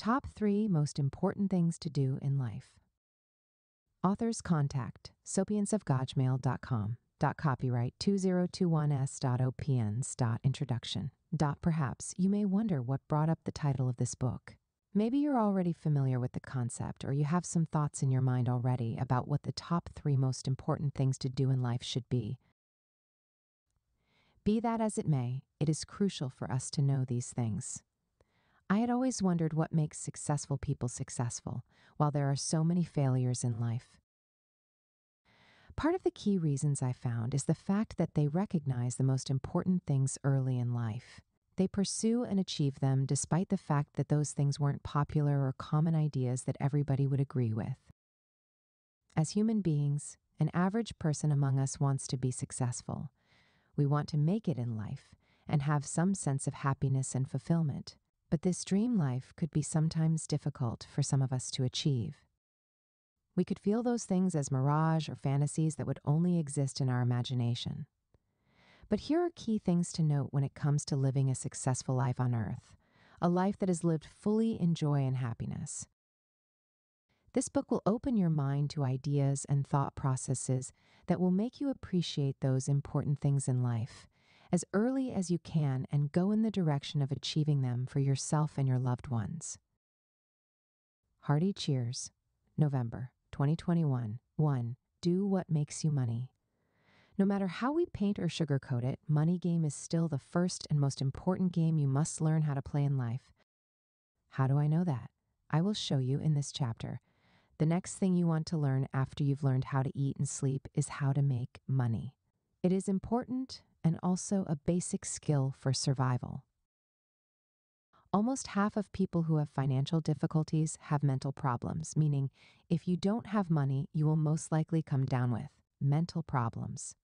Top 3 Most Important Things to Do in Life. Author's contact, sopiensofgojmail.com. Copyright 2021s.OPIENS. Introduction. Perhaps you may wonder what brought up the title of this book. Maybe you're already familiar with the concept, or you have some thoughts in your mind already about what the top 3 most important things to do in life should be. Be that as it may, it is crucial for us to know these things. I had always wondered what makes successful people successful, while there are so many failures in life. Part of the key reasons I found is the fact that they recognize the most important things early in life. They pursue and achieve them despite the fact that those things weren't popular or common ideas that everybody would agree with. As human beings, an average person among us wants to be successful. We want to make it in life and have some sense of happiness and fulfillment. But this dream life could be sometimes difficult for some of us to achieve. We could feel those things as mirage or fantasies that would only exist in our imagination. But here are key things to note when it comes to living a successful life on Earth, a life that is lived fully in joy and happiness. This book will open your mind to ideas and thought processes that will make you appreciate those important things in life as early as you can and go in the direction of achieving them for yourself and your loved ones. Hearty cheers. November 2021. 1. Do what makes you money. No matter how we paint or sugarcoat it, money game is still the first and most important game you must learn how to play in life. How do I know that? I will show you in this chapter. The next thing you want to learn after you've learned how to eat and sleep is how to make money. It is important and also a basic skill for survival. Almost half of people who have financial difficulties have mental problems, meaning if you don't have money, you will most likely come down with mental problems.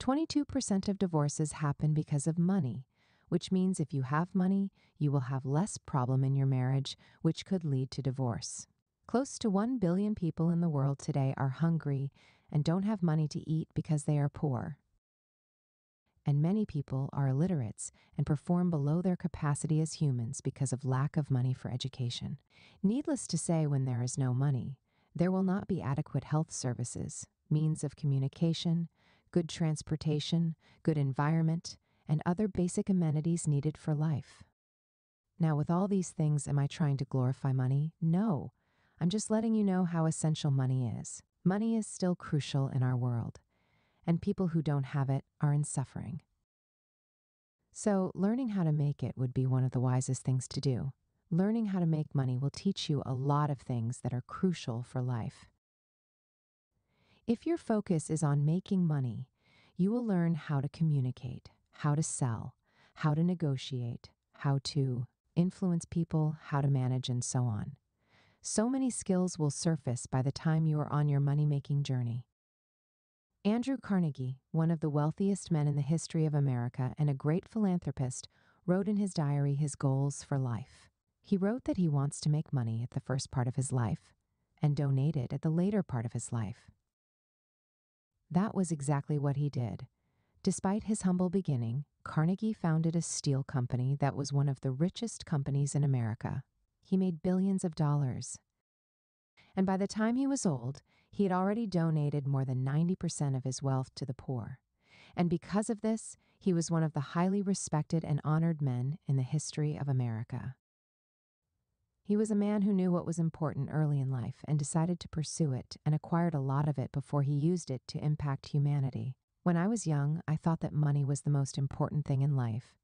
22% of divorces happen because of money, which means if you have money, you will have less problem in your marriage, which could lead to divorce. Close to 1 billion people in the world today are hungry and don't have money to eat because they are poor. And many people are illiterates and perform below their capacity as humans because of lack of money for education. Needless to say, when there is no money, there will not be adequate health services, means of communication, good transportation, good environment, and other basic amenities needed for life. Now, with all these things, am I trying to glorify money? No. I'm just letting you know how essential money is. Money is still crucial in our world, and people who don't have it are in suffering. So, learning how to make it would be one of the wisest things to do. Learning how to make money will teach you a lot of things that are crucial for life. If your focus is on making money, you will learn how to communicate, how to sell, how to negotiate, how to influence people, how to manage, and so on. So many skills will surface by the time you are on your money-making journey. Andrew Carnegie, one of the wealthiest men in the history of America and a great philanthropist, wrote in his diary his goals for life. He wrote that he wants to make money at the first part of his life and donate it at the later part of his life. That was exactly what he did. Despite his humble beginning, Carnegie founded a steel company that was one of the richest companies in America. He made billions of dollars. And by the time he was old, he had already donated more than 90% of his wealth to the poor. And because of this, he was one of the highly respected and honored men in the history of America. He was a man who knew what was important early in life and decided to pursue it and acquired a lot of it before he used it to impact humanity. When I was young, I thought that money was the most important thing in life.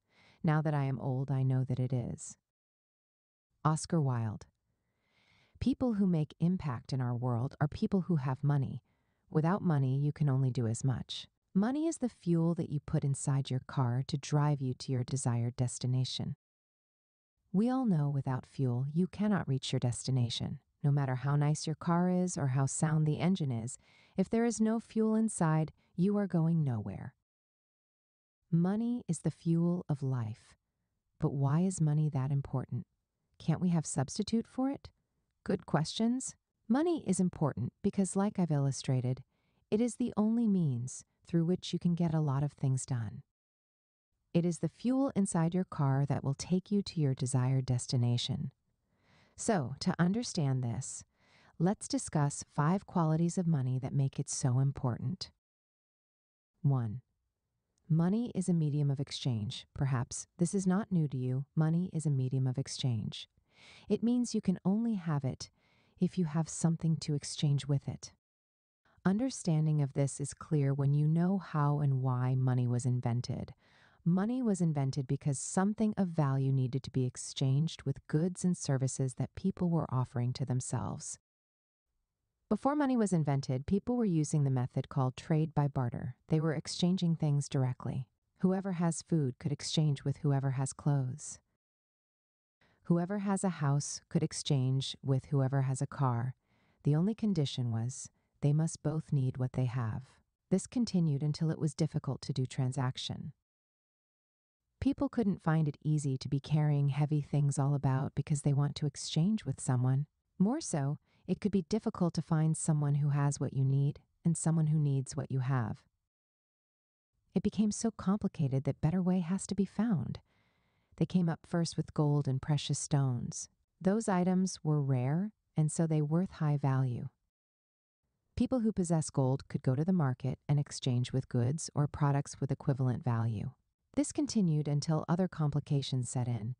Now that I am old, I know that it is. Oscar Wilde. People who make impact in our world are people who have money. Without money, you can only do as much. Money is the fuel that you put inside your car to drive you to your desired destination. We all know without fuel, you cannot reach your destination. No matter how nice your car is or how sound the engine is, if there is no fuel inside, you are going nowhere. Money is the fuel of life. But why is money that important? Can't we have substitute for it? Good questions. Money is important because, like I've illustrated, it is the only means through which you can get a lot of things done. It is the fuel inside your car that will take you to your desired destination. So, to understand this, let's discuss 5 qualities of money that make it so important. 1. Money is a medium of exchange. Perhaps this is not new to you. Money is a medium of exchange. It means you can only have it if you have something to exchange with it. Understanding of this is clear when you know how and why money was invented. Money was invented because something of value needed to be exchanged with goods and services that people were offering to themselves. Before money was invented, people were using the method called trade by barter. They were exchanging things directly. Whoever has food could exchange with whoever has clothes. Whoever has a house could exchange with whoever has a car. The only condition was they must both need what they have. This continued until it was difficult to do transaction. People couldn't find it easy to be carrying heavy things all about because they want to exchange with someone. More so, it could be difficult to find someone who has what you need and someone who needs what you have. It became so complicated that better way has to be found. They came up first with gold and precious stones. Those items were rare, and so they worth high value. People who possess gold could go to the market and exchange with goods or products with equivalent value. This continued until other complications set in.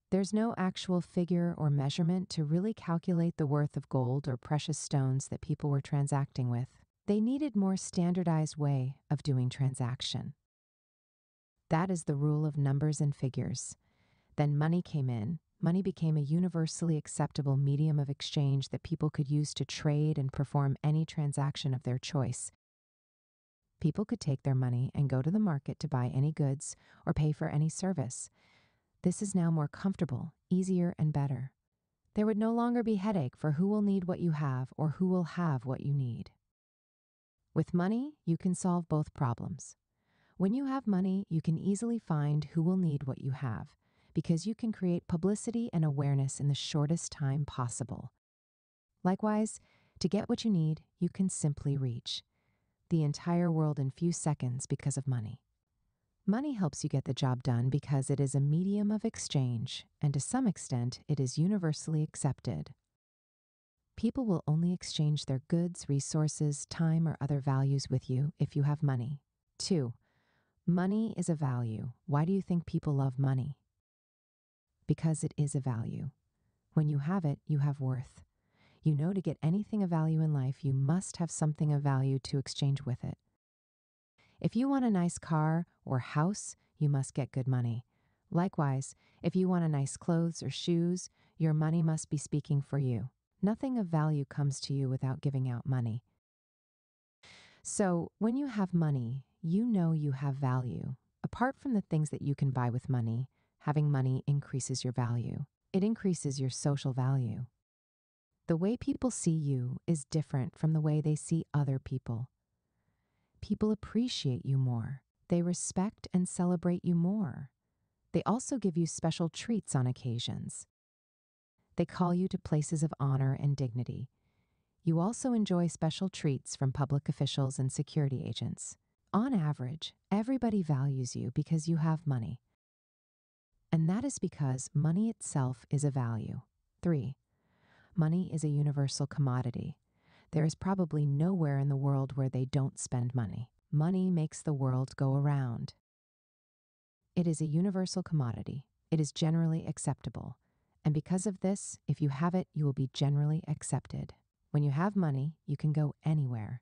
There's no actual figure or measurement to really calculate the worth of gold or precious stones that people were transacting with. They needed more standardized way of doing transaction. That is the rule of numbers and figures. Then money came in. Money became a universally acceptable medium of exchange that people could use to trade and perform any transaction of their choice. People could take their money and go to the market to buy any goods or pay for any service. This is now more comfortable, easier, and better. There would no longer be headache for who will need what you have or who will have what you need. With money, you can solve both problems. When you have money, you can easily find who will need what you have, because you can create publicity and awareness in the shortest time possible. Likewise, to get what you need, you can simply reach the entire world in few seconds because of money. Money helps you get the job done because it is a medium of exchange, and to some extent, it is universally accepted. People will only exchange their goods, resources, time, or other values with you if you have money. 2. Money is a value. Why do you think people love money? Because it is a value. When you have it, you have worth. You know to get anything of value in life, you must have something of value to exchange with it. If you want a nice car or house, you must get good money. Likewise, if you want a nice clothes or shoes, your money must be speaking for you. Nothing of value comes to you without giving out money. So, when you have money, you know you have value. Apart from the things that you can buy with money, having money increases your value. It increases your social value. The way people see you is different from the way they see other people. People appreciate you more. They respect and celebrate you more. They also give you special treats on occasions. They call you to places of honor and dignity. You also enjoy special treats from public officials and security agents. On average, everybody values you because you have money. And that is because money itself is a value. 3. Money is a universal commodity. There is probably nowhere in the world where they don't spend money. Money makes the world go around. It is a universal commodity. It is generally acceptable. And because of this, if you have it, you will be generally accepted. When you have money, you can go anywhere.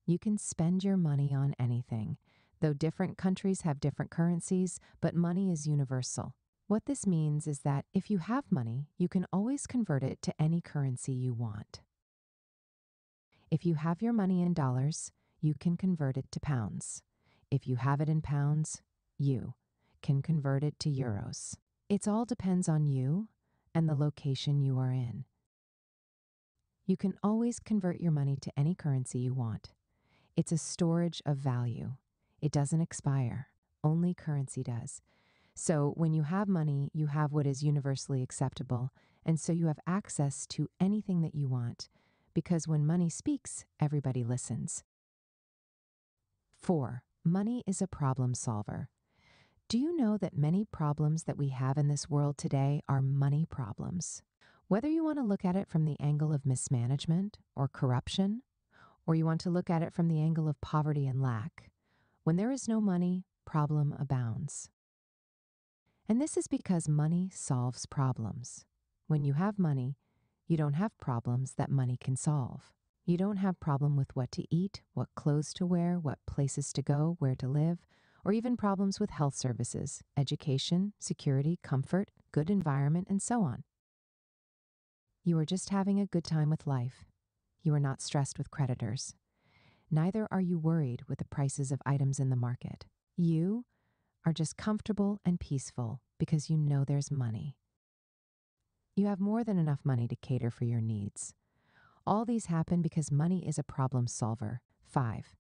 You can spend your money on anything, though different countries have different currencies, but money is universal. What this means is that if you have money, you can always convert it to any currency you want. If you have your money in dollars, you can convert it to pounds. If you have it in pounds, you can convert it to euros. It all depends on you and the location you are in. You can always convert your money to any currency you want. It's a storage of value. It doesn't expire. Only currency does. So when you have money, you have what is universally acceptable, and so you have access to anything that you want, because when money speaks, everybody listens. 4. money is a problem solver. Do you know that many problems that we have in this world today are money problems? Whether you want to look at it from the angle of mismanagement or corruption, or you want to look at it from the angle of poverty and lack, when there is no money, problem abounds. And this is because money solves problems. When you have money, you don't have problems that money can solve. You don't have problem with what to eat, what clothes to wear, what places to go, where to live, or even problems with health services, education, security, comfort, good environment, and so on. You are just having a good time with life. You are not stressed with creditors. Neither are you worried with the prices of items in the market. You are just comfortable and peaceful because you know there's money. You have more than enough money to cater for your needs. All these happen because money is a problem solver. 5.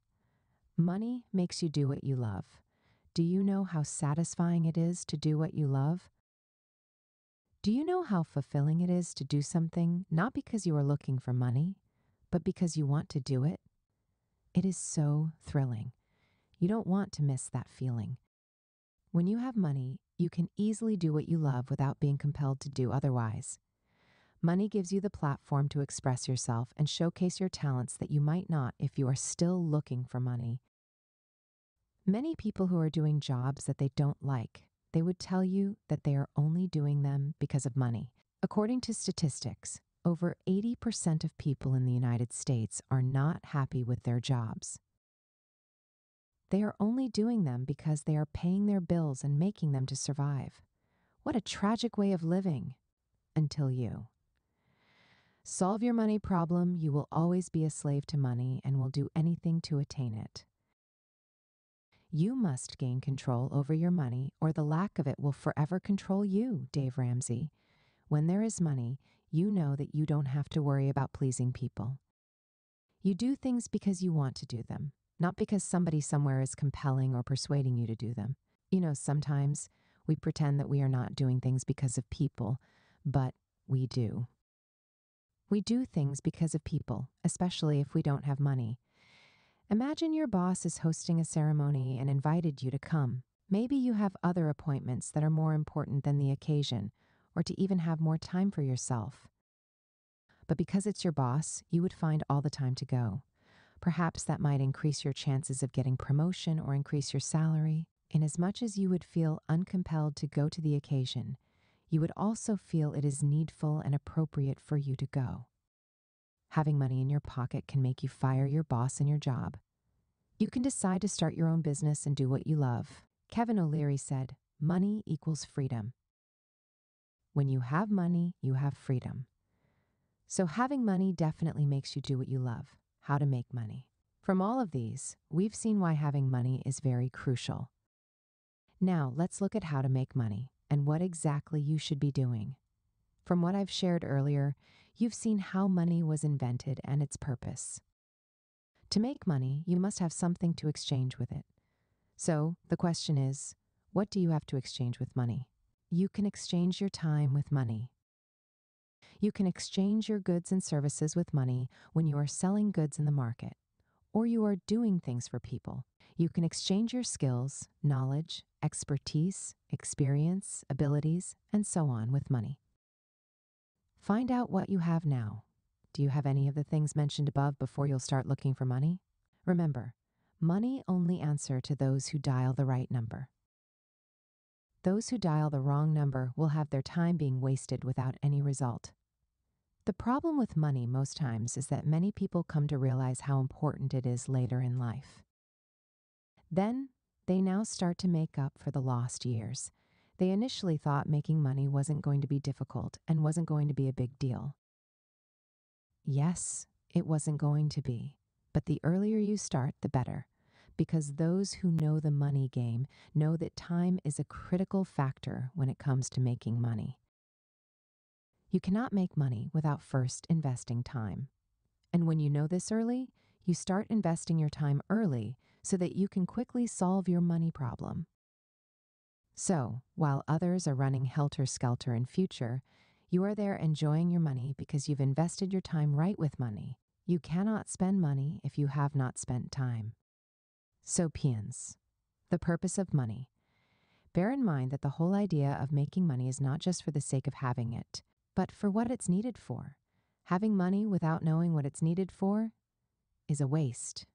Money makes you do what you love. Do you know how satisfying it is to do what you love? Do you know how fulfilling it is to do something not because you are looking for money, but because you want to do it? It is so thrilling. You don't want to miss that feeling. When you have money, you can easily do what you love without being compelled to do otherwise. Money gives you the platform to express yourself and showcase your talents that you might not if you are still looking for money. Many people who are doing jobs that they don't like, they would tell you that they are only doing them because of money. According to statistics, over 80% of people in the United States are not happy with their jobs. They are only doing them because they are paying their bills and making them to survive. What a tragic way of living. Until you. Solve your money problem, you will always be a slave to money and will do anything to attain it. You must gain control over your money or the lack of it will forever control you, Dave Ramsey. When there is money, you know that you don't have to worry about pleasing people. You do things because you want to do them, not because somebody somewhere is compelling or persuading you to do them. You know, sometimes we pretend that we are not doing things because of people, but we do. We do things because of people, especially if we don't have money. Imagine your boss is hosting a ceremony and invited you to come. Maybe you have other appointments that are more important than the occasion, or to even have more time for yourself. But because it's your boss, you would find all the time to go. Perhaps that might increase your chances of getting promotion or increase your salary. Inasmuch as you would feel uncompelled to go to the occasion, you would also feel it is needful and appropriate for you to go. Having money in your pocket can make you fire your boss and your job. You can decide to start your own business and do what you love. Kevin O'Leary said, "Money equals freedom." When you have money, you have freedom. So having money definitely makes you do what you love. How to make money. From all of these, we've seen why having money is very crucial. Now, let's look at how to make money and what exactly you should be doing. From what I've shared earlier, you've seen how money was invented and its purpose. To make money, you must have something to exchange with it. So, the question is, what do you have to exchange with money? You can exchange your time with money. You can exchange your goods and services with money when you are selling goods in the market, or you are doing things for people. You can exchange your skills, knowledge, expertise, experience, abilities, and so on with money. Find out what you have now. Do you have any of the things mentioned above before you'll start looking for money? Remember, money only answers to those who dial the right number. Those who dial the wrong number will have their time being wasted without any result. The problem with money most times is that many people come to realize how important it is later in life. Then, they now start to make up for the lost years. They initially thought making money wasn't going to be difficult and wasn't going to be a big deal. Yes, it wasn't going to be, but the earlier you start, the better, because those who know the money game know that time is a critical factor when it comes to making money. You cannot make money without first investing time. And when you know this early, you start investing your time early so that you can quickly solve your money problem. So, while others are running helter-skelter in future, you are there enjoying your money because you've invested your time right with money. You cannot spend money if you have not spent time. So piens, the purpose of money. Bear in mind that the whole idea of making money is not just for the sake of having it, but for what it's needed for. Having money without knowing what it's needed for is a waste.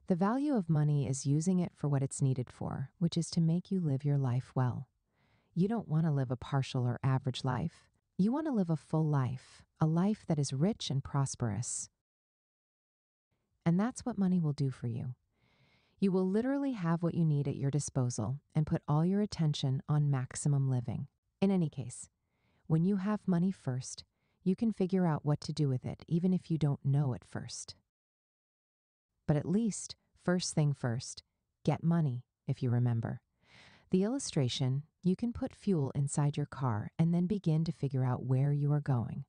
The value of money is using it for what it's needed for, which is to make you live your life well. You don't want to live a partial or average life. You want to live a full life, a life that is rich and prosperous. And that's what money will do for you. You will literally have what you need at your disposal and put all your attention on maximum living. In any case, when you have money first, you can figure out what to do with it, even if you don't know at first. But at least, first thing first, get money, if you remember. The illustration, you can put fuel inside your car and then begin to figure out where you are going.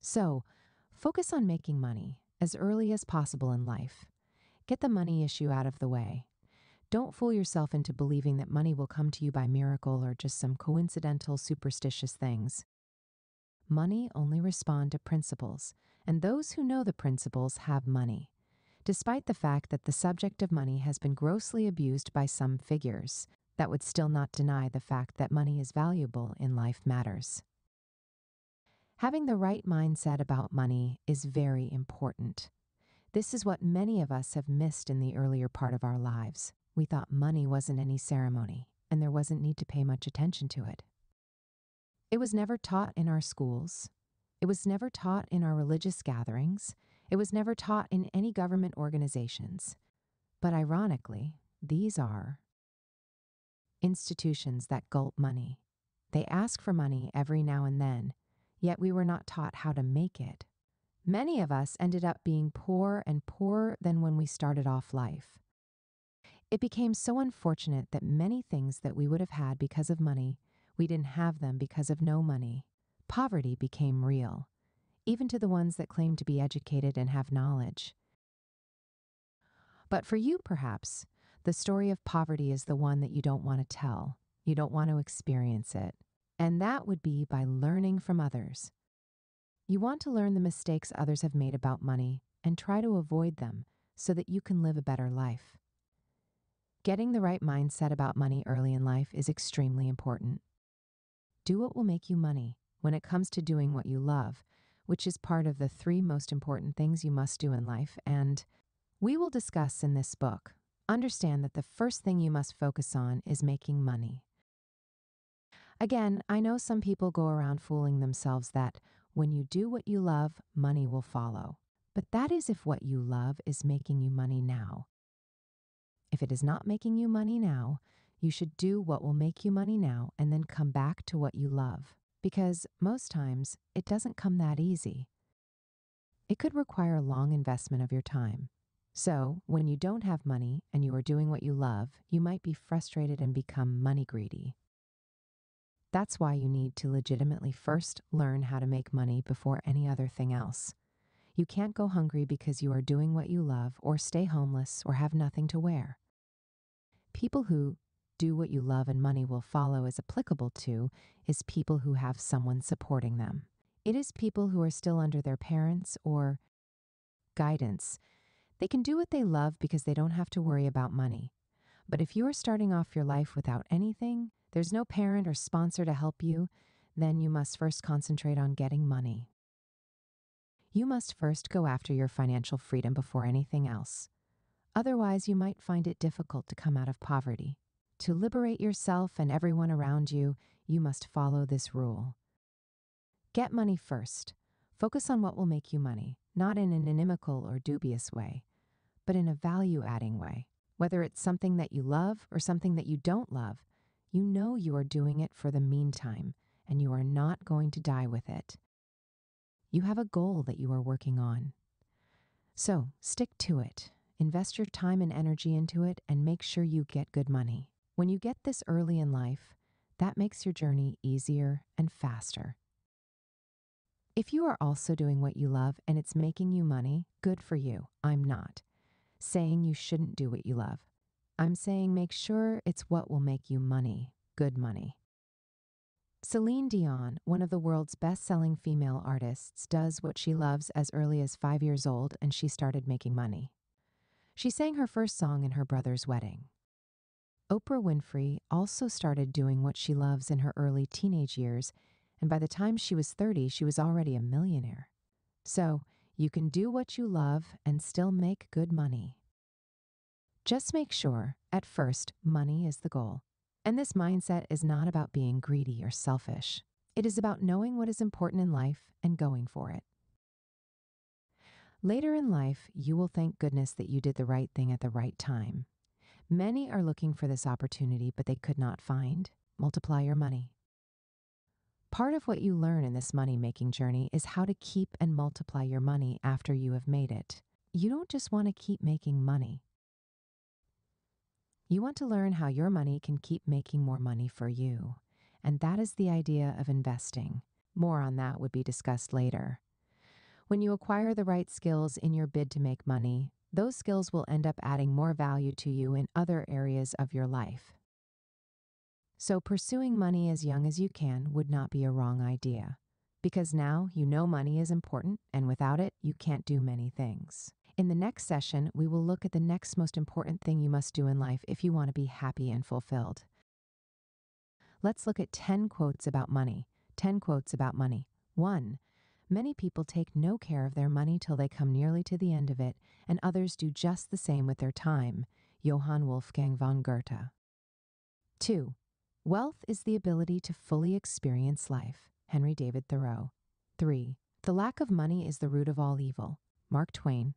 So, focus on making money as early as possible in life. Get the money issue out of the way. Don't fool yourself into believing that money will come to you by miracle or just some coincidental superstitious things. Money only respond to principles, and those who know the principles have money. Despite the fact that the subject of money has been grossly abused by some figures, that would still not deny the fact that money is valuable in life matters. Having the right mindset about money is very important. This is what many of us have missed in the earlier part of our lives. We thought money wasn't any ceremony, and there wasn't need to pay much attention to it. It was never taught in our schools. It was never taught in our religious gatherings. It was never taught in any government organizations. But ironically, these are institutions that gulp money. They ask for money every now and then, yet we were not taught how to make it. Many of us ended up being poor and poorer than when we started off life. It became so unfortunate that many things that we would have had because of money, we didn't have them because of no money. Poverty became real, even to the ones that claim to be educated and have knowledge. But for you, perhaps, the story of poverty is the one that you don't want to tell. You don't want to experience it. And that would be by learning from others. You want to learn the mistakes others have made about money and try to avoid them so that you can live a better life. Getting the right mindset about money early in life is extremely important. Do what will make you money when it comes to doing what you love, which is part of the 3 most important things you must do in life, and we will discuss in this book. Understand that the first thing you must focus on is making money. Again, I know some people go around fooling themselves that when you do what you love, money will follow. But that is if what you love is making you money now. If it is not making you money now, you should do what will make you money now and then come back to what you love. Because most times, it doesn't come that easy. It could require a long investment of your time. So, when you don't have money and you are doing what you love, you might be frustrated and become money greedy. That's why you need to legitimately first learn how to make money before any other thing else. You can't go hungry because you are doing what you love, or stay homeless, or have nothing to wear. People who do what you love and money will follow is applicable to is people who have someone supporting them. It is people who are still under their parents or guidance. They can do what they love because they don't have to worry about money. But if you are starting off your life without anything, there's no parent or sponsor to help you, then you must first concentrate on getting money. You must first go after your financial freedom before anything else. Otherwise, you might find it difficult to come out of poverty. To liberate yourself and everyone around you, you must follow this rule. Get money first. Focus on what will make you money, not in an inimical or dubious way, but in a value-adding way. Whether it's something that you love or something that you don't love, you know you are doing it for the meantime, and you are not going to die with it. You have a goal that you are working on. So, stick to it. Invest your time and energy into it and make sure you get good money. When you get this early in life, that makes your journey easier and faster. If you are also doing what you love and it's making you money, good for you. I'm not saying you shouldn't do what you love. I'm saying make sure it's what will make you money, good money. Celine Dion, one of the world's best-selling female artists, does what she loves as early as 5 years old, and she started making money. She sang her first song in her brother's wedding. Oprah Winfrey also started doing what she loves in her early teenage years, and by the time she was 30, she was already a millionaire. So, you can do what you love and still make good money. Just make sure, at first, money is the goal. And this mindset is not about being greedy or selfish. It is about knowing what is important in life and going for it. Later in life, you will thank goodness that you did the right thing at the right time. Many are looking for this opportunity, but they could not find. Multiply your money. Part of what you learn in this money-making journey is how to keep and multiply your money after you have made it. You don't just want to keep making money. You want to learn how your money can keep making more money for you. And that is the idea of investing. More on that would be discussed later. When you acquire the right skills in your bid to make money, those skills will end up adding more value to you in other areas of your life. So pursuing money as young as you can would not be a wrong idea, because now you know money is important, and without it, you can't do many things. In the next session, we will look at the next most important thing you must do in life if you want to be happy and fulfilled. Let's look at 10 quotes about money. 10 quotes about money. 1. Many people take no care of their money till they come nearly to the end of it, and others do just the same with their time. Johann Wolfgang von Goethe. 2. Wealth is the ability to fully experience life. Henry David Thoreau. 3. The lack of money is the root of all evil. Mark Twain.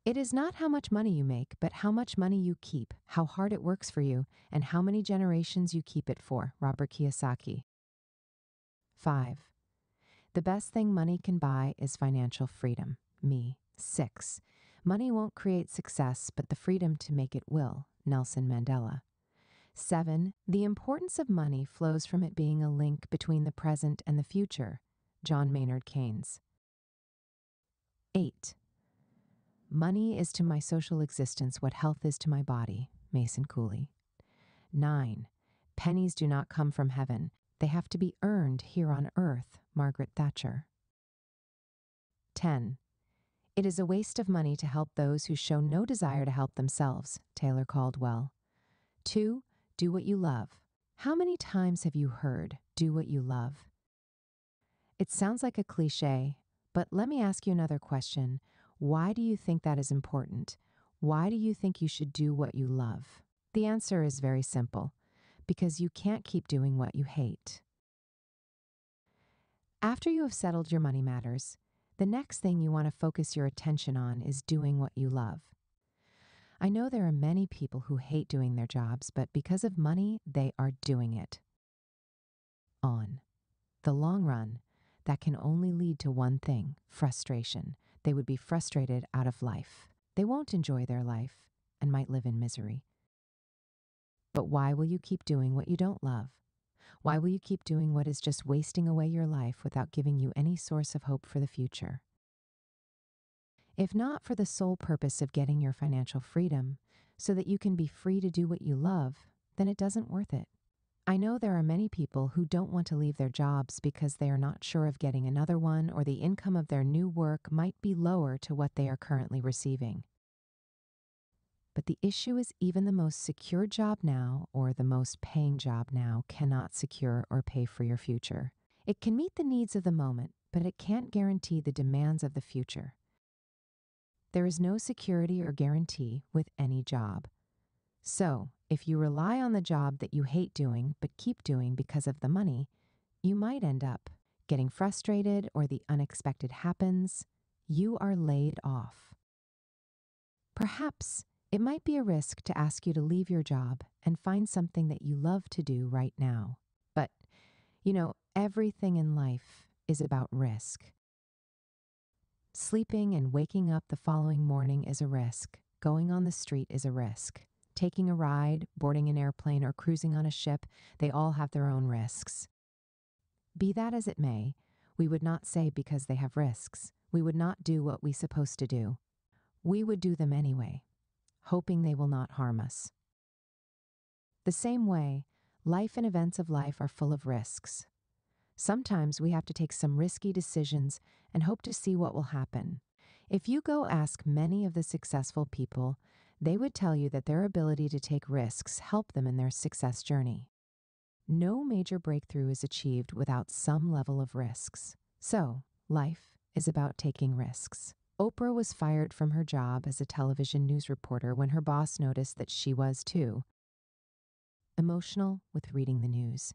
It is not how much money you make, but how much money you keep, how hard it works for you, and how many generations you keep it for. Robert Kiyosaki. 5. The best thing money can buy is financial freedom. Me. 6. Money won't create success, but the freedom to make it will. Nelson Mandela. 7. The importance of money flows from it being a link between the present and the future. John Maynard Keynes. 8. Money is to my social existence what health is to my body. Mason Cooley. 9. Pennies do not come from heaven. They have to be earned here on earth. Margaret Thatcher. 10. It is a waste of money to help those who show no desire to help themselves. Taylor Caldwell. 2. Do what you love. How many times have you heard, do what you love? It sounds like a cliche, but let me ask you another question. Why do you think that is important? Why do you think you should do what you love? The answer is very simple. Because you can't keep doing what you hate. After you have settled your money matters, the next thing you want to focus your attention on is doing what you love. I know there are many people who hate doing their jobs, but because of money, they are doing it. On the long run, that can only lead to one thing: frustration. They would be frustrated out of life. They won't enjoy their life and might live in misery. But why will you keep doing what you don't love? Why will you keep doing what is just wasting away your life without giving you any source of hope for the future? If not for the sole purpose of getting your financial freedom so that you can be free to do what you love, then it doesn't worth it. I know there are many people who don't want to leave their jobs because they are not sure of getting another one, or the income of their new work might be lower to what they are currently receiving. But the issue is even the most secure job now, or the most paying job now, cannot secure or pay for your future. It can meet the needs of the moment, but it can't guarantee the demands of the future. There is no security or guarantee with any job. So, if you rely on the job that you hate doing but keep doing because of the money, you might end up getting frustrated, or the unexpected happens. You are laid off. Perhaps it might be a risk to ask you to leave your job and find something that you love to do right now. But, everything in life is about risk. Sleeping and waking up the following morning is a risk. Going on the street is a risk. Taking a ride, boarding an airplane, or cruising on a ship, they all have their own risks. Be that as it may, we would not say because they have risks, we would not do what we're supposed to do. We would do them anyway, hoping they will not harm us. The same way, life and events of life are full of risks. Sometimes we have to take some risky decisions and hope to see what will happen. If you go ask many of the successful people, they would tell you that their ability to take risks helped them in their success journey. No major breakthrough is achieved without some level of risks. So, life is about taking risks. Oprah was fired from her job as a television news reporter when her boss noticed that she was too emotional with reading the news.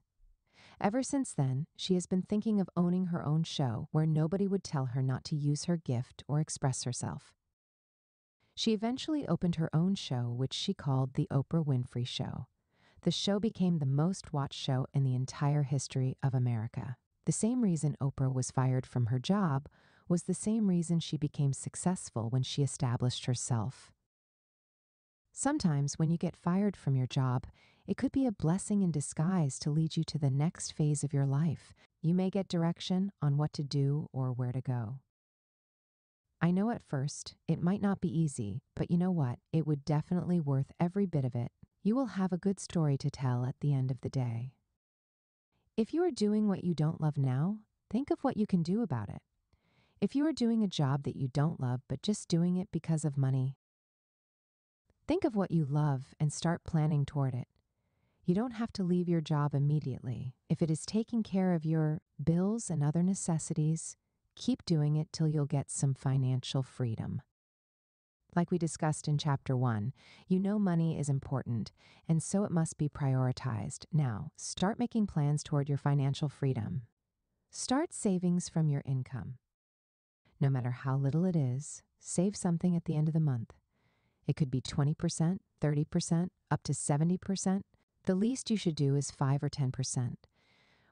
Ever since then, she has been thinking of owning her own show where nobody would tell her not to use her gift or express herself. She eventually opened her own show, which she called The Oprah Winfrey Show. The show became the most watched show in the entire history of America. The same reason Oprah was fired from her job was the same reason she became successful when she established herself. Sometimes when you get fired from your job, it could be a blessing in disguise to lead you to the next phase of your life. You may get direction on what to do or where to go. I know at first it might not be easy, but you know what? It would definitely worth every bit of it. You will have a good story to tell at the end of the day. If you are doing what you don't love now, think of what you can do about it. If you are doing a job that you don't love but just doing it because of money, think of what you love and start planning toward it. You don't have to leave your job immediately. If it is taking care of your bills and other necessities, keep doing it till you'll get some financial freedom. Like we discussed in Chapter 1, you know money is important, and so it must be prioritized. Now, start making plans toward your financial freedom. Start savings from your income. No matter how little it is, save something at the end of the month. It could be 20%, 30%, up to 70%. The least you should do is 5 or 10%.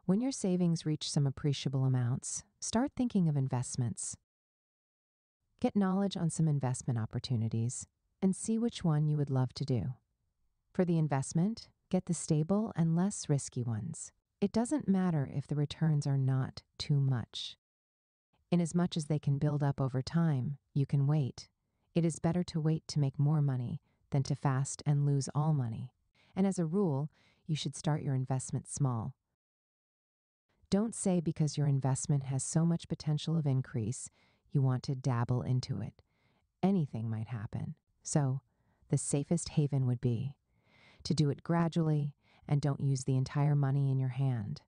When your savings reach some appreciable amounts, start thinking of investments. Get knowledge on some investment opportunities and see which one you would love to do. For the investment, get the stable and less risky ones. It doesn't matter if the returns are not too much. Inasmuch as they can build up over time, you can wait. It is better to wait to make more money than to fast and lose all money. And as a rule, you should start your investment small. Don't say because your investment has so much potential of increase, you want to dabble into it. Anything might happen. So, the safest haven would be to do it gradually and don't use the entire money in your hand.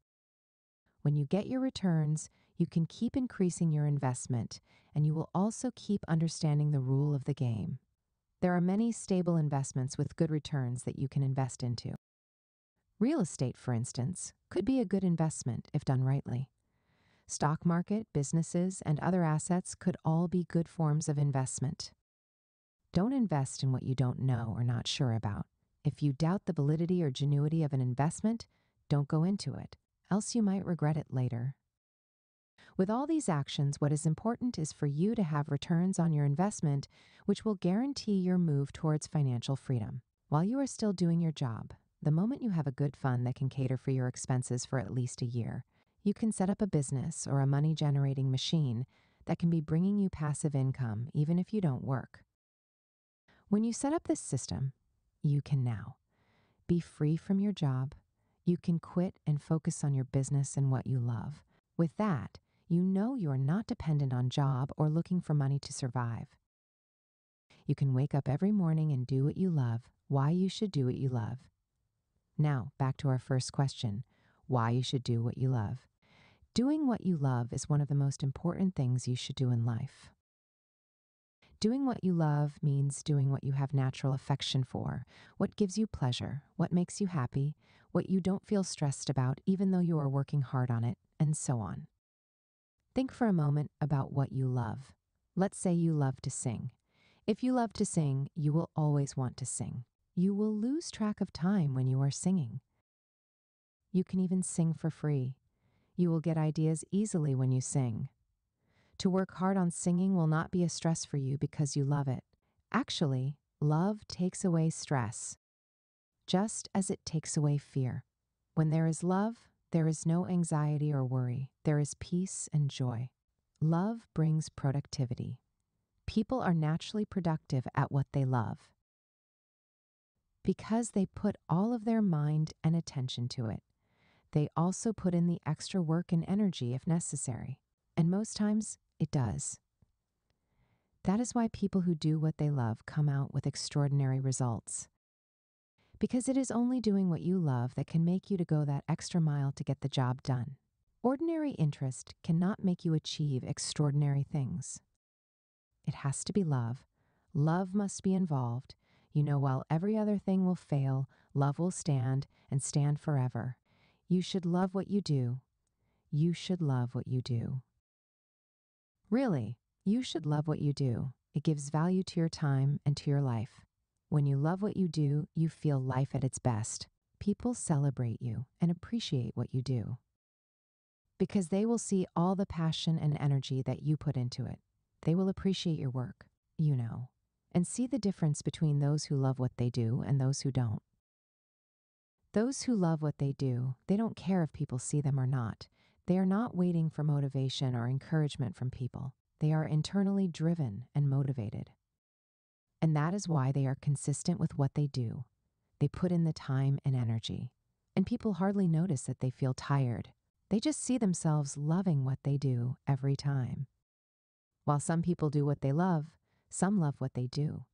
When you get your returns, you can keep increasing your investment, and you will also keep understanding the rule of the game. There are many stable investments with good returns that you can invest into. Real estate, for instance, could be a good investment if done rightly. Stock market, businesses, and other assets could all be good forms of investment. Don't invest in what you don't know or not sure about. If you doubt the validity or genuity of an investment, don't go into it, else you might regret it later. With all these actions, what is important is for you to have returns on your investment, which will guarantee your move towards financial freedom. While you are still doing your job, the moment you have a good fund that can cater for your expenses for at least a year, you can set up a business or a money-generating machine that can be bringing you passive income even if you don't work. When you set up this system, you can now be free from your job. You can quit and focus on your business and what you love. With that, you know you are not dependent on job or looking for money to survive. You can wake up every morning and do what you love, why you should do what you love. Now, back to our first question, why you should do what you love. Doing what you love is one of the most important things you should do in life. Doing what you love means doing what you have natural affection for, what gives you pleasure, what makes you happy, what you don't feel stressed about even though you are working hard on it, and so on. Think for a moment about what you love. Let's say you love to sing. If you love to sing, you will always want to sing. You will lose track of time when you are singing. You can even sing for free. You will get ideas easily when you sing. To work hard on singing will not be a stress for you because you love it. Actually, love takes away stress, just as it takes away fear. When there is love, there is no anxiety or worry. There is peace and joy. Love brings productivity. People are naturally productive at what they love because they put all of their mind and attention to it. They also put in the extra work and energy if necessary, and most times it does. That is why people who do what they love come out with extraordinary results. Because it is only doing what you love that can make you to go that extra mile to get the job done. Ordinary interest cannot make you achieve extraordinary things. It has to be love. Love must be involved. You know, while every other thing will fail, love will stand and stand forever. You should love what you do. You should love what you do. Really, you should love what you do. It gives value to your time and to your life. When you love what you do, you feel life at its best. People celebrate you and appreciate what you do, because they will see all the passion and energy that you put into it. They will appreciate your work, and see the difference between those who love what they do and those who don't. Those who love what they do, they don't care if people see them or not. They are not waiting for motivation or encouragement from people. They are internally driven and motivated. And that is why they are consistent with what they do. They put in the time and energy. And people hardly notice that they feel tired. They just see themselves loving what they do every time. While some people do what they love, some love what they do.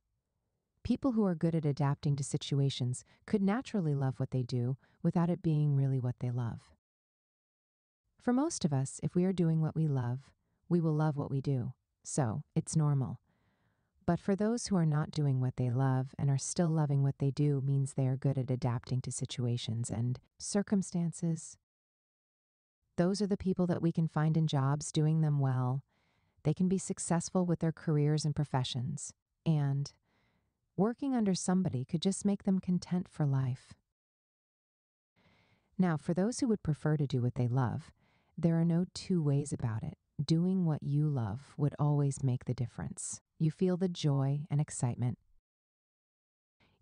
People who are good at adapting to situations could naturally love what they do without it being really what they love. For most of us, if we are doing what we love, we will love what we do. So, it's normal. But for those who are not doing what they love and are still loving what they do means they are good at adapting to situations and circumstances. Those are the people that we can find in jobs doing them well. They can be successful with their careers and professions. And working under somebody could just make them content for life. Now, for those who would prefer to do what they love, there are no two ways about it. Doing what you love would always make the difference. You feel the joy and excitement.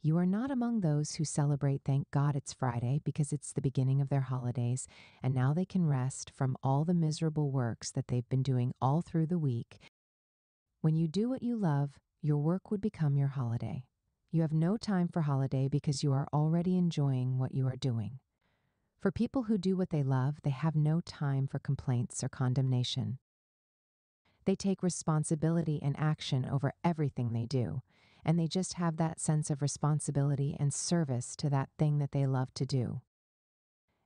You are not among those who celebrate thank God it's Friday because it's the beginning of their holidays and now they can rest from all the miserable works that they've been doing all through the week. When you do what you love, your work would become your holiday. You have no time for holiday because you are already enjoying what you are doing. For people who do what they love, they have no time for complaints or condemnation. They take responsibility and action over everything they do, and they just have that sense of responsibility and service to that thing that they love to do.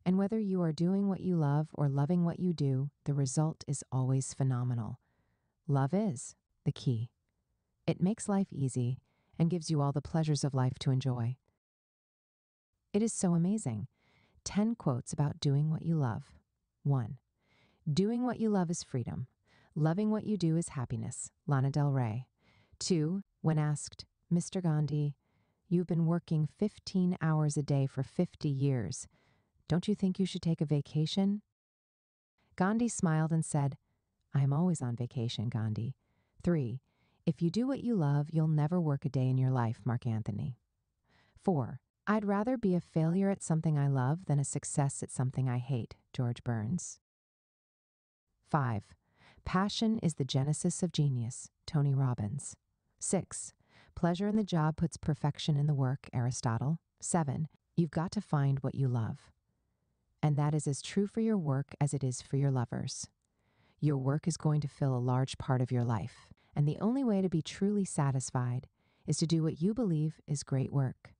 And whether you are doing what you love or loving what you do, the result is always phenomenal. Love is the key. It makes life easy and gives you all the pleasures of life to enjoy. It is so amazing. 10 quotes about doing what you love. 1. Doing what you love is freedom. Loving what you do is happiness. Lana Del Rey. 2. When asked, Mr. Gandhi, you've been working 15 hours a day for 50 years. Don't you think you should take a vacation? Gandhi smiled and said, I am always on vacation, Gandhi. 3. If you do what you love, you'll never work a day in your life, Mark Anthony. 4. I'd rather be a failure at something I love than a success at something I hate, George Burns. 5. Passion is the genesis of genius, Tony Robbins. 6. Pleasure in the job puts perfection in the work, Aristotle. 7. You've got to find what you love. And that is as true for your work as it is for your lovers. Your work is going to fill a large part of your life, and the only way to be truly satisfied is to do what you believe is great work.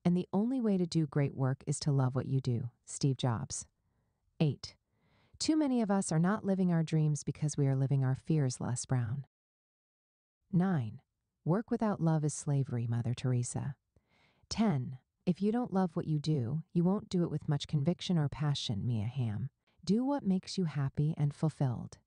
And the only way to do great work is to love what you do, Steve Jobs. 8. Too many of us are not living our dreams because we are living our fears, Les Brown. 9. Work without love is slavery, Mother Teresa. 10. If you don't love what you do, you won't do it with much conviction or passion, Mia Hamm. Do what makes you happy and fulfilled.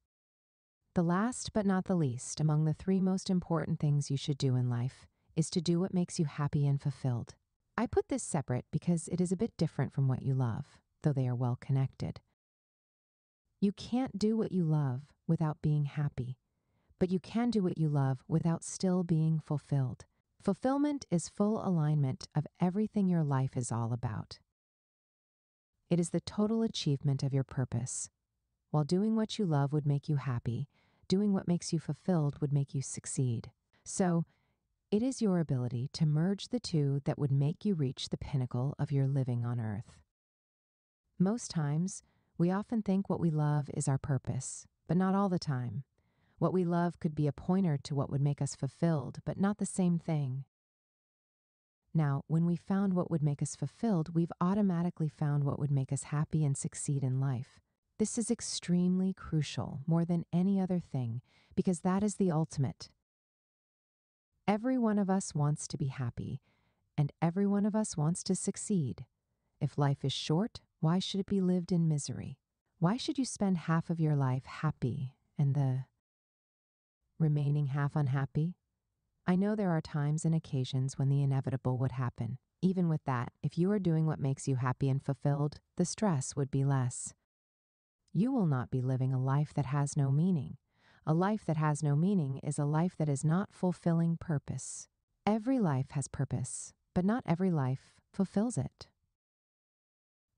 The last but not the least, among the 3 most important things you should do in life, is to do what makes you happy and fulfilled. I put this separate because it is a bit different from what you love, though they are well connected. You can't do what you love without being happy, but you can do what you love without still being fulfilled. Fulfillment is full alignment of everything your life is all about. It is the total achievement of your purpose. While doing what you love would make you happy, doing what makes you fulfilled would make you succeed. So, it is your ability to merge the two that would make you reach the pinnacle of your living on earth. Most times, we often think what we love is our purpose, but not all the time. What we love could be a pointer to what would make us fulfilled, but not the same thing. Now, when we found what would make us fulfilled, we've automatically found what would make us happy and succeed in life. This is extremely crucial, more than any other thing, because that is the ultimate. Every one of us wants to be happy, and every one of us wants to succeed. If life is short, why should it be lived in misery? Why should you spend half of your life happy and the remaining half unhappy? I know there are times and occasions when the inevitable would happen. Even with that, if you are doing what makes you happy and fulfilled, the stress would be less. You will not be living a life that has no meaning. A life that has no meaning is a life that is not fulfilling purpose. Every life has purpose, but not every life fulfills it.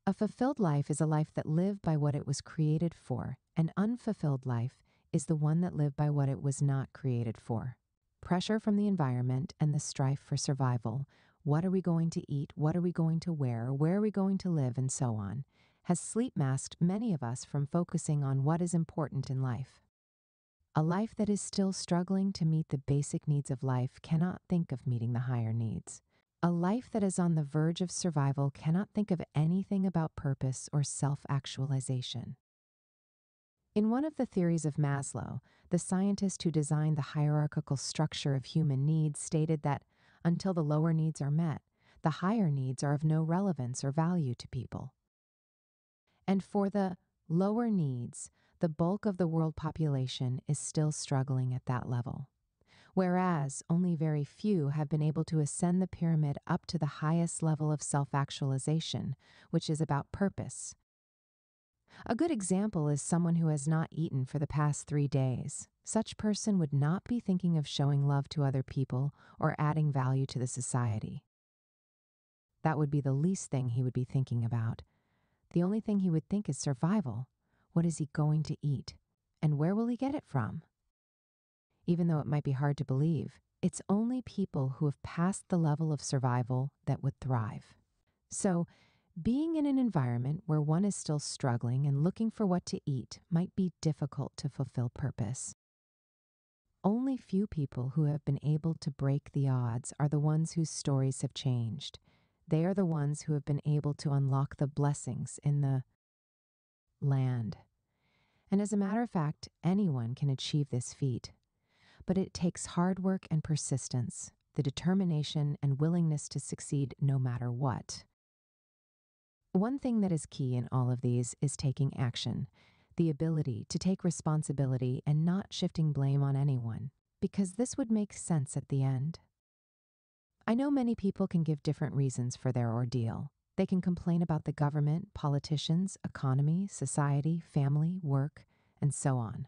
A fulfilled life is a life that lived by what it was created for. An unfulfilled life is the one that lived by what it was not created for. Pressure from the environment and the strife for survival, what are we going to eat, what are we going to wear, where are we going to live, and so on, has sleep-masked many of us from focusing on what is important in life. A life that is still struggling to meet the basic needs of life cannot think of meeting the higher needs. A life that is on the verge of survival cannot think of anything about purpose or self-actualization. In one of the theories of Maslow, the scientist who designed the hierarchical structure of human needs stated that until the lower needs are met, the higher needs are of no relevance or value to people. And for the lower needs, the bulk of the world population is still struggling at that level, whereas only very few have been able to ascend the pyramid up to the highest level of self-actualization, which is about purpose. A good example is someone who has not eaten for the past 3 days. Such person would not be thinking of showing love to other people or adding value to the society. That would be the least thing he would be thinking about. The only thing he would think is survival. What is he going to eat? And where will he get it from? Even though it might be hard to believe, it's only people who have passed the level of survival that would thrive. So, being in an environment where one is still struggling and looking for what to eat might be difficult to fulfill purpose. Only few people who have been able to break the odds are the ones whose stories have changed. They are the ones who have been able to unlock the blessings in the land. And as a matter of fact, anyone can achieve this feat. But it takes hard work and persistence, the determination and willingness to succeed no matter what. One thing that is key in all of these is taking action, the ability to take responsibility and not shifting blame on anyone, because this would make sense at the end. I know many people can give different reasons for their ordeal. They can complain about the government, politicians, economy, society, family, work, and so on.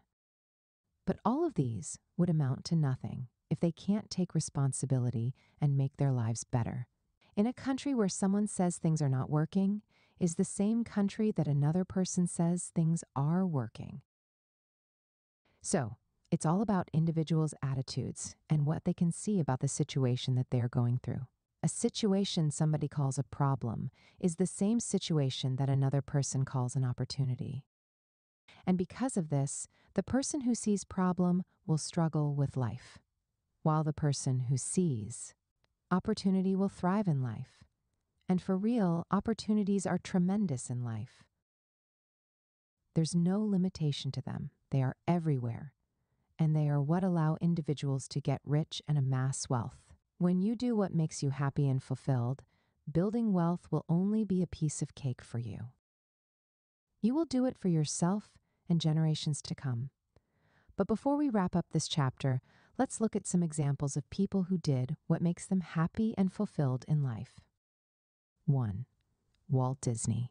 But all of these would amount to nothing if they can't take responsibility and make their lives better. In a country where someone says things are not working, is the same country that another person says things are working. So, it's all about individuals' attitudes and what they can see about the situation that they're going through. A situation somebody calls a problem is the same situation that another person calls an opportunity. And because of this, the person who sees problem will struggle with life, while the person who sees opportunity will thrive in life. And for real, opportunities are tremendous in life. There's no limitation to them. They are everywhere. And they are what allow individuals to get rich and amass wealth. When you do what makes you happy and fulfilled, building wealth will only be a piece of cake for you. You will do it for yourself and generations to come. But before we wrap up this chapter, let's look at some examples of people who did what makes them happy and fulfilled in life. 1. Walt Disney.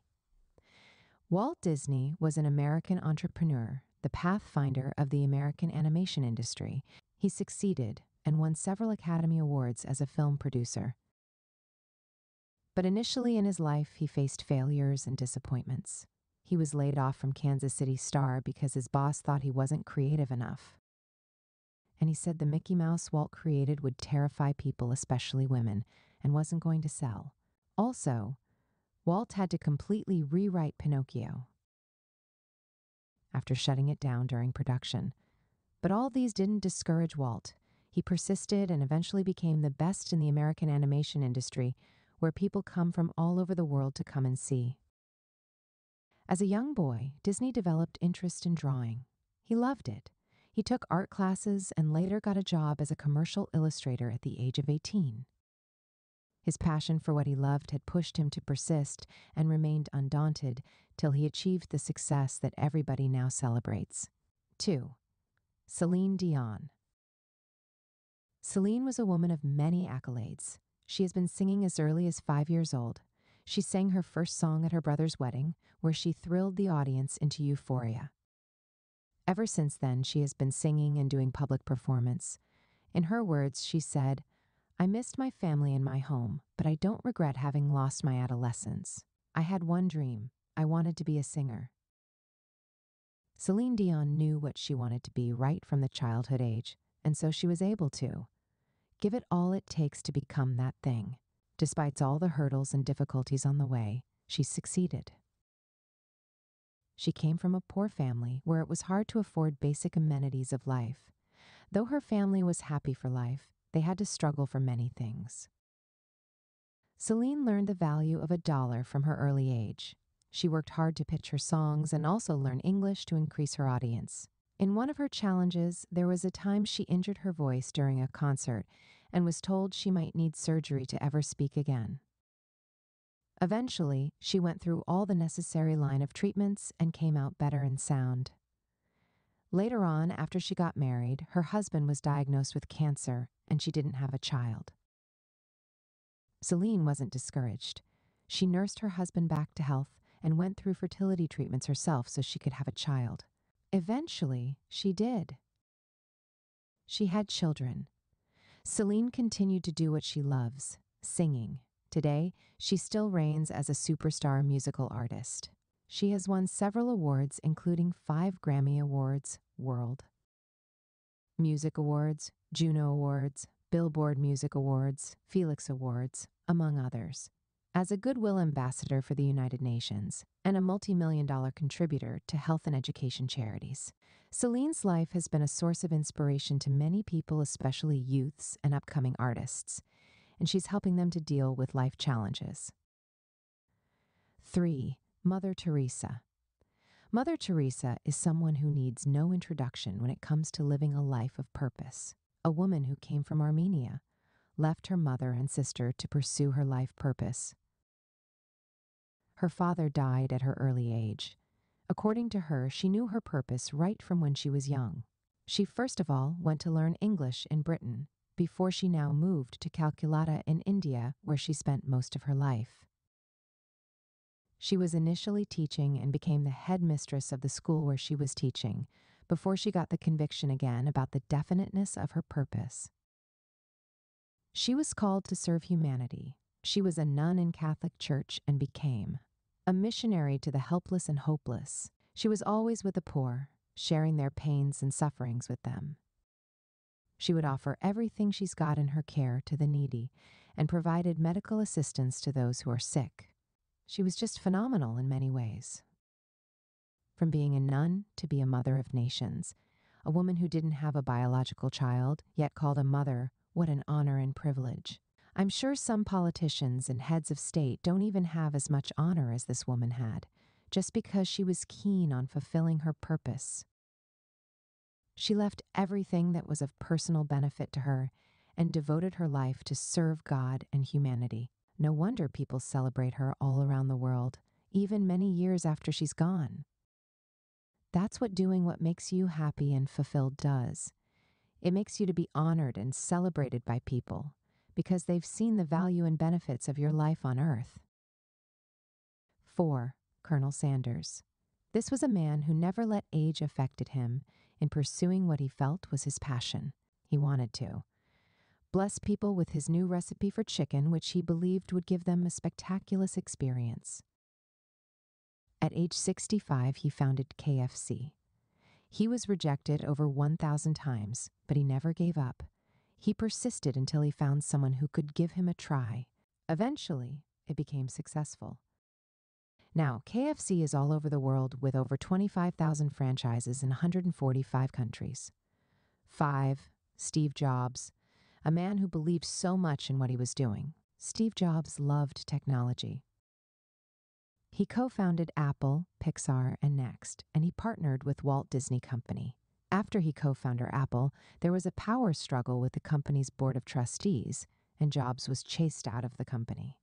Walt Disney was an American entrepreneur, the pathfinder of the American animation industry. He succeeded and won several Academy Awards as a film producer. But initially in his life, he faced failures and disappointments. He was laid off from Kansas City Star because his boss thought he wasn't creative enough. And he said the Mickey Mouse Walt created would terrify people, especially women, and wasn't going to sell. Also, Walt had to completely rewrite Pinocchio after shutting it down during production. But all these didn't discourage Walt. He persisted and eventually became the best in the American animation industry, where people come from all over the world to come and see. As a young boy, Disney developed interest in drawing. He loved it. He took art classes and later got a job as a commercial illustrator at the age of 18. His passion for what he loved had pushed him to persist and remained undaunted till he achieved the success that everybody now celebrates. 2. Celine Dion. Celine was a woman of many accolades. She has been singing as early as 5 years old. She sang her first song at her brother's wedding, where she thrilled the audience into euphoria. Ever since then, she has been singing and doing public performance. In her words, she said, "I missed my family and my home, but I don't regret having lost my adolescence. I had one dream. I wanted to be a singer." Celine Dion knew what she wanted to be right from the childhood age, and so she was able to give it all it takes to become that thing. Despite all the hurdles and difficulties on the way, she succeeded. She came from a poor family where it was hard to afford basic amenities of life. Though her family was happy for life, they had to struggle for many things. Celine learned the value of $1 from her early age. She worked hard to pitch her songs and also learn English to increase her audience. In one of her challenges, there was a time she injured her voice during a concert and was told she might need surgery to ever speak again. Eventually, she went through all the necessary line of treatments and came out better in sound. Later on, after she got married, her husband was diagnosed with cancer and she didn't have a child. Celine wasn't discouraged. She nursed her husband back to health and went through fertility treatments herself so she could have a child. Eventually, she did. She had children. Celine continued to do what she loves, singing. Today, she still reigns as a superstar musical artist. She has won several awards, including 5 Grammy Awards, World Music Awards, Juno Awards, Billboard Music Awards, Felix Awards, among others. As a Goodwill Ambassador for the United Nations and a multi-million-dollar contributor to health and education charities, Celine's life has been a source of inspiration to many people, especially youths and upcoming artists, and she's helping them to deal with life challenges. 3. Mother Teresa. Mother Teresa is someone who needs no introduction when it comes to living a life of purpose. A woman who came from Armenia, left her mother and sister to pursue her life purpose. Her father died at her early age. According to her, she knew her purpose right from when she was young. She first of all went to learn English in Britain, before she now moved to Calcutta in India, where she spent most of her life. She was initially teaching and became the headmistress of the school where she was teaching, before she got the conviction again about the definiteness of her purpose. She was called to serve humanity. She was a nun in Catholic Church and became a missionary to the helpless and hopeless. She was always with the poor, sharing their pains and sufferings with them. She would offer everything she's got in her care to the needy and provided medical assistance to those who are sick. She was just phenomenal in many ways. From being a nun to be a mother of nations, a woman who didn't have a biological child, yet called a mother, what an honor and privilege. I'm sure some politicians and heads of state don't even have as much honor as this woman had, just because she was keen on fulfilling her purpose. She left everything that was of personal benefit to her and devoted her life to serve God and humanity. No wonder people celebrate her all around the world, even many years after she's gone. That's what doing what makes you happy and fulfilled does. It makes you to be honored and celebrated by people because they've seen the value and benefits of your life on earth. 4. Colonel Sanders. This was a man who never let age affect him in pursuing what he felt was his passion. He wanted to bless people with his new recipe for chicken, which he believed would give them a spectacular experience. At age 65, he founded KFC. He was rejected over 1,000 times, but he never gave up. He persisted until he found someone who could give him a try. Eventually, it became successful. Now, KFC is all over the world with over 25,000 franchises in 145 countries. 5. Steve Jobs, a man who believed so much in what he was doing. Steve Jobs loved technology. He co-founded Apple, Pixar, and Next, and he partnered with Walt Disney Company. After he co-founded Apple, there was a power struggle with the company's board of trustees, and Jobs was chased out of the company.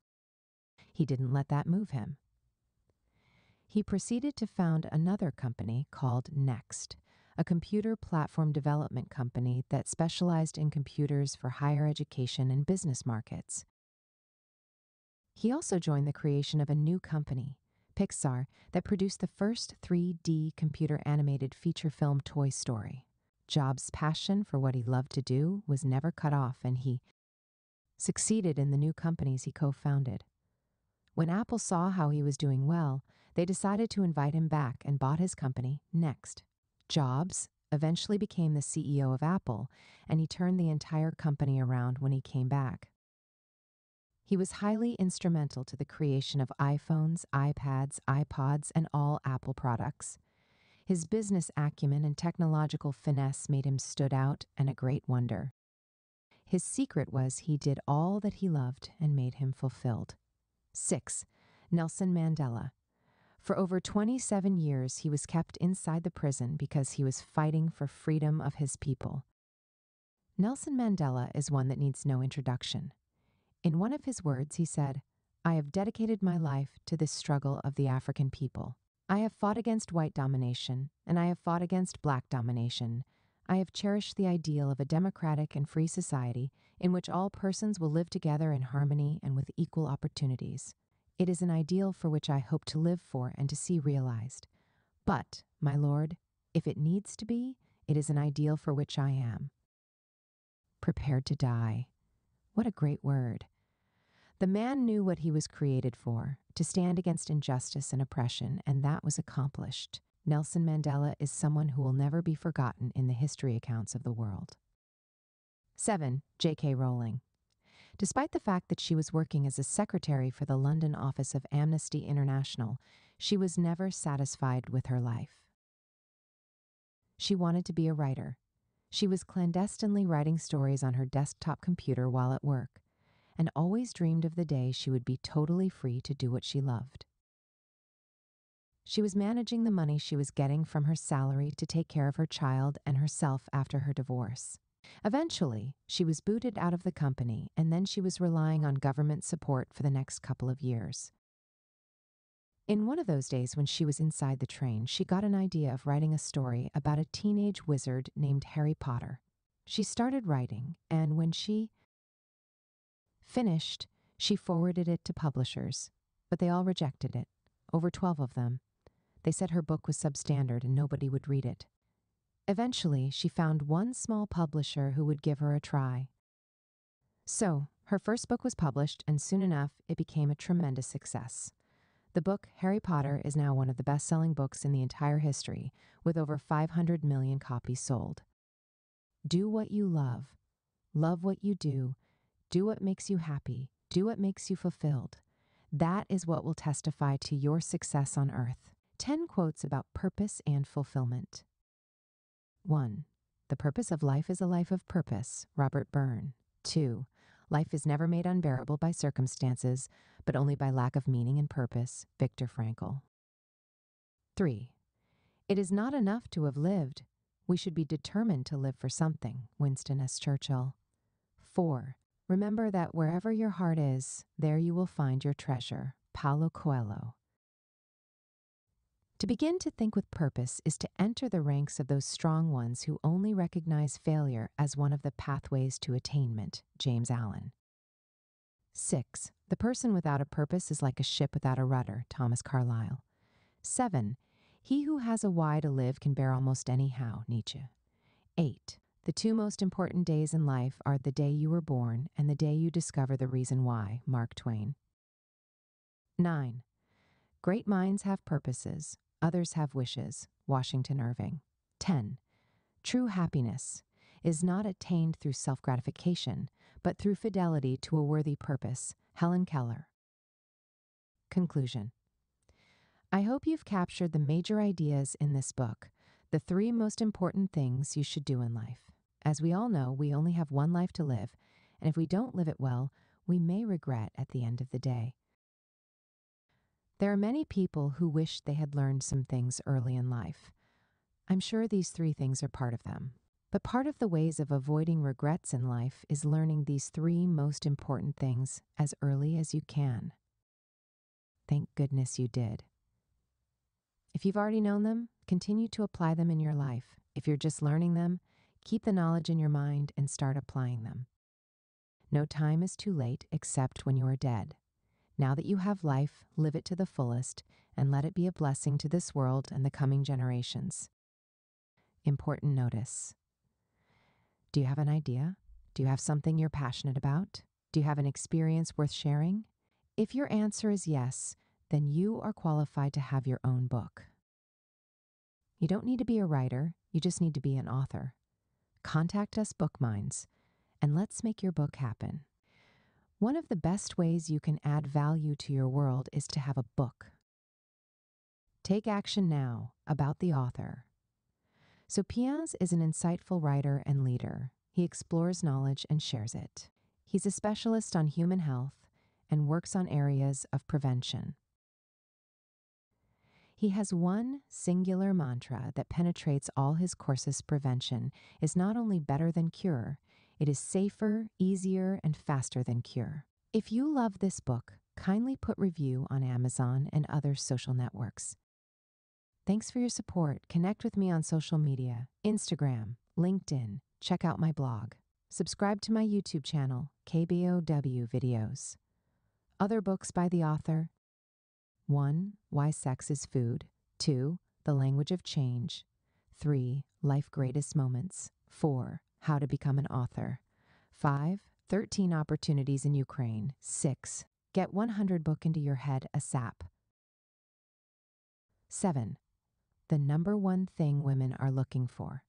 He didn't let that move him. He proceeded to found another company called Next, a computer platform development company that specialized in computers for higher education and business markets. He also joined the creation of a new company, Pixar, that produced the first 3D computer-animated feature film Toy Story. Jobs' passion for what he loved to do was never cut off, and he succeeded in the new companies he co-founded. When Apple saw how he was doing well, they decided to invite him back and bought his company, Next. Jobs eventually became the CEO of Apple, and he turned the entire company around when he came back. He was highly instrumental to the creation of iPhones, iPads, iPods, and all Apple products. His business acumen and technological finesse made him stood out and a great wonder. His secret was he did all that he loved and made him fulfilled. 6. Nelson Mandela. For over 27 years, he was kept inside the prison because he was fighting for freedom of his people. Nelson Mandela is one that needs no introduction. In one of his words, he said, "I have dedicated my life to this struggle of the African people. I have fought against white domination, and I have fought against black domination. I have cherished the ideal of a democratic and free society in which all persons will live together in harmony and with equal opportunities. It is an ideal for which I hope to live for and to see realized. But, my Lord, if it needs to be, it is an ideal for which I am prepared to die." What a great word. The man knew what he was created for, to stand against injustice and oppression, and that was accomplished. Nelson Mandela is someone who will never be forgotten in the history accounts of the world. 7. J.K. Rowling. Despite the fact that she was working as a secretary for the London office of Amnesty International, she was never satisfied with her life. She wanted to be a writer. She was clandestinely writing stories on her desktop computer while at work, and always dreamed of the day she would be totally free to do what she loved. She was managing the money she was getting from her salary to take care of her child and herself after her divorce. Eventually, she was booted out of the company, and then she was relying on government support for the next couple of years. In one of those days when she was inside the train, she got an idea of writing a story about a teenage wizard named Harry Potter. She started writing, and when she finished, she forwarded it to publishers, but they all rejected it, over 12 of them. They said her book was substandard and nobody would read it. Eventually, she found one small publisher who would give her a try. So, her first book was published, and soon enough, it became a tremendous success. The book, Harry Potter, is now one of the best-selling books in the entire history, with over 500 million copies sold. Do what you love. Love what you do. Do what makes you happy. Do what makes you fulfilled. That is what will testify to your success on earth. 10 quotes about purpose and fulfillment. 1. The purpose of life is a life of purpose, Robert Byrne. 2. Life is never made unbearable by circumstances, but only by lack of meaning and purpose, Viktor Frankl. 3. It is not enough to have lived. We should be determined to live for something, Winston S. Churchill. 4. Remember that wherever your heart is, there you will find your treasure, Paulo Coelho. To begin to think with purpose is to enter the ranks of those strong ones who only recognize failure as one of the pathways to attainment, James Allen. 6. The person without a purpose is like a ship without a rudder, Thomas Carlyle. 7. He who has a why to live can bear almost anyhow, Nietzsche. 8. The 2 most important days in life are the day you were born and the day you discover the reason why, Mark Twain. 9. Great minds have purposes, others have wishes, Washington Irving. 10. True happiness is not attained through self-gratification, but through fidelity to a worthy purpose, Helen Keller. Conclusion. I hope you've captured the major ideas in this book, the 3 most important things you should do in life. As we all know, we only have one life to live, and if we don't live it well, we may regret at the end of the day. There are many people who wish they had learned some things early in life. I'm sure these 3 things are part of them. But part of the ways of avoiding regrets in life is learning these 3 most important things as early as you can. Thank goodness you did. If you've already known them, continue to apply them in your life. If you're just learning them, keep the knowledge in your mind and start applying them. No time is too late except when you are dead. Now that you have life, live it to the fullest and let it be a blessing to this world and the coming generations. Important notice. Do you have an idea? Do you have something you're passionate about? Do you have an experience worth sharing? If your answer is yes, then you are qualified to have your own book. You don't need to be a writer, you just need to be an author. Contact us Book Minds, and let's make your book happen. One of the best ways you can add value to your world is to have a book. Take action now about the author. S.O PIENS is an insightful writer and leader. He explores knowledge and shares it. He's a specialist on human health and works on areas of prevention. He has one singular mantra that penetrates all his courses. Prevention is not only better than cure, it is safer, easier, and faster than cure. If you love this book, kindly put review on Amazon and other social networks. Thanks for your support. Connect with me on social media, Instagram, LinkedIn. Check out my blog. Subscribe to my YouTube channel, KBOW Videos. Other books by the author: 1. Why Sex is Food. 2. The Language of Change. 3. Life Greatest Moments. 4. How to Become an Author. 5. 13 Opportunities in Ukraine. 6. Get 100 Book into Your Head ASAP. 7. The number 1 thing women are looking for.